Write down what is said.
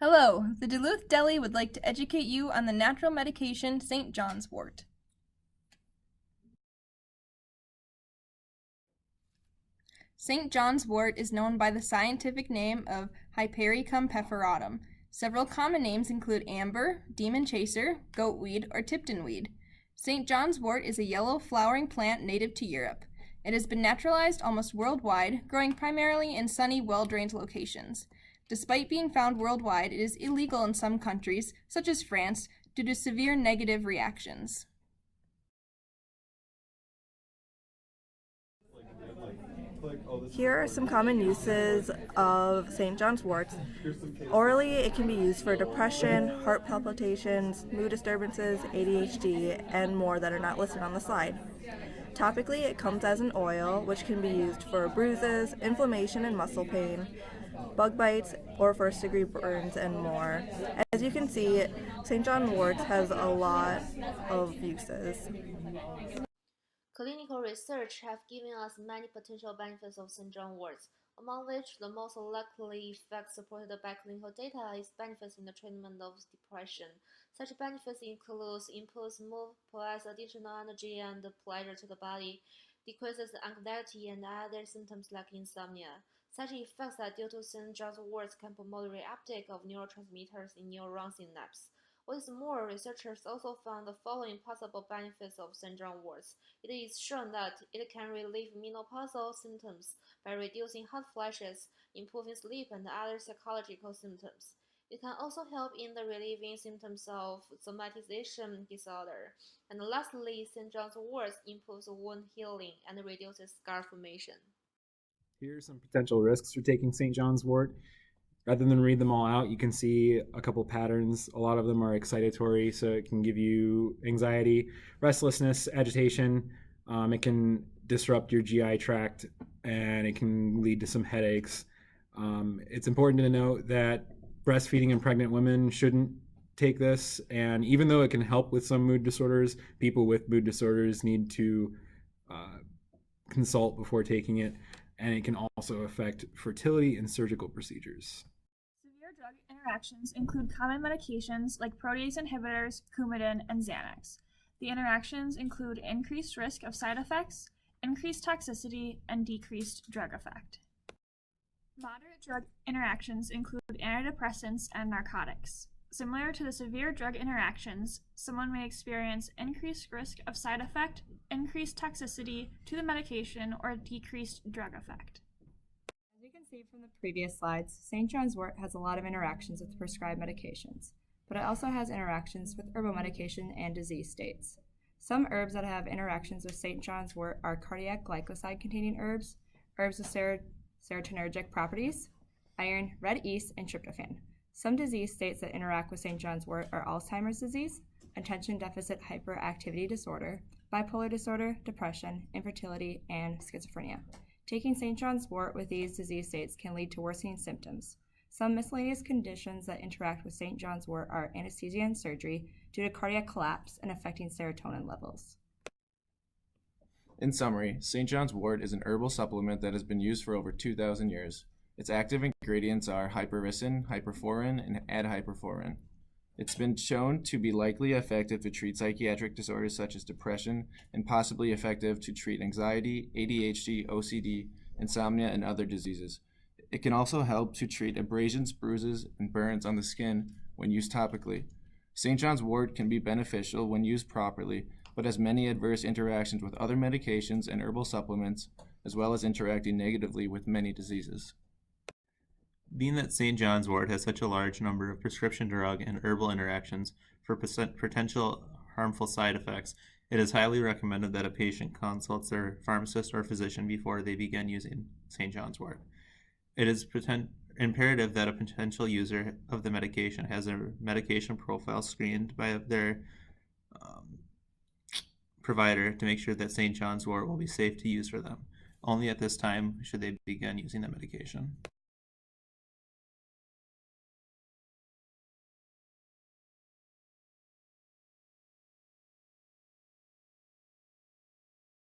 Hello, the Duluth Deli would like to educate you on the natural medication St. John's wort. St. John's wort is known by the scientific name of Hypericum pepperatum. Several common names include amber, demon chaser, goatweed, or tiptonweed. St. John's wort is a yellow flowering plant native to Europe. It has been naturalized almost worldwide, growing primarily in sunny, well-drained locations. Despite being found worldwide, it is illegal in some countries, such as France, due to severe negative reactions. Here are some common uses of St. John's wort. Orally, it can be used for depression, heart palpitations, mood disturbances, ADHD, and more that are not listed on the slide. Topically, it comes as an oil, which can be used for bruises, inflammation and muscle pain, bug bites, or first-degree burns, and more. As you can see, St. John's wort has a lot of uses. Clinical research have given us many potential benefits of St. John wort, among which the most likely effect supported by clinical data is benefits in the treatment of depression. Such benefits include improves mood, provides additional energy and pleasure to the body, decreases anxiety and other symptoms like insomnia. Such effects are due to St. John's wort can promote reuptake of neurotransmitters in neuron synapses. What is more, researchers also found the following possible benefits of St. John wort. It is shown that it can relieve menopausal symptoms by reducing hot flashes, improving sleep, and other psychological symptoms. It can also help in the relieving symptoms of somatization disorder. And lastly, St. John's wort improves wound healing and reduces scar formation. Here are some potential risks for taking St. John's wort. Rather than read them all out, you can see a couple patterns. A lot of them are excitatory, so it can give you anxiety, restlessness, agitation. It can disrupt your GI tract, and it can lead to some headaches. It's important to note that breastfeeding and pregnant women shouldn't take this, and even though it can help with some mood disorders, people with mood disorders need to consult before taking it, and it can also affect fertility and surgical procedures. Severe drug interactions include common medications like protease inhibitors, Coumadin, and Xanax. The interactions include increased risk of side effects, increased toxicity, and decreased drug effect. Moderate drug interactions include antidepressants and narcotics. Similar to the severe drug interactions, someone may experience increased risk of side effect, increased toxicity to the medication, or decreased drug effect. As you can see from the previous slides, St. John's wort has a lot of interactions with prescribed medications, but it also has interactions with herbal medication and disease states. Some herbs that have interactions with St. John's wort are cardiac glycoside-containing herbs, herbs with serotonergic properties, iron, red yeast, and tryptophan. Some disease states that interact with St. John's wort are Alzheimer's disease, attention deficit hyperactivity disorder, bipolar disorder, depression, infertility, and schizophrenia. Taking St. John's wort with these disease states can lead to worsening symptoms. Some miscellaneous conditions that interact with St. John's wort are anesthesia and surgery due to cardiac collapse and affecting serotonin levels. In summary, St. John's wort is an herbal supplement that has been used for over 2,000 years. Its active ingredients are hypericin, hyperforin, and adhyperforin. It's been shown to be likely effective to treat psychiatric disorders such as depression, and possibly effective to treat anxiety, ADHD, OCD, insomnia, and other diseases. It can also help to treat abrasions, bruises, and burns on the skin when used topically. St. John's wort can be beneficial when used properly, but has many adverse interactions with other medications and herbal supplements, as well as interacting negatively with many diseases. Being that St. John's wort has such a large number of prescription drug and herbal interactions for potential harmful side effects, it is highly recommended that a patient consults their pharmacist or physician before they begin using St. John's wort. It is imperative that a potential user of the medication has a medication profile screened by their provider to make sure that St. John's wort will be safe to use for them. Only at this time should they begin using the medication.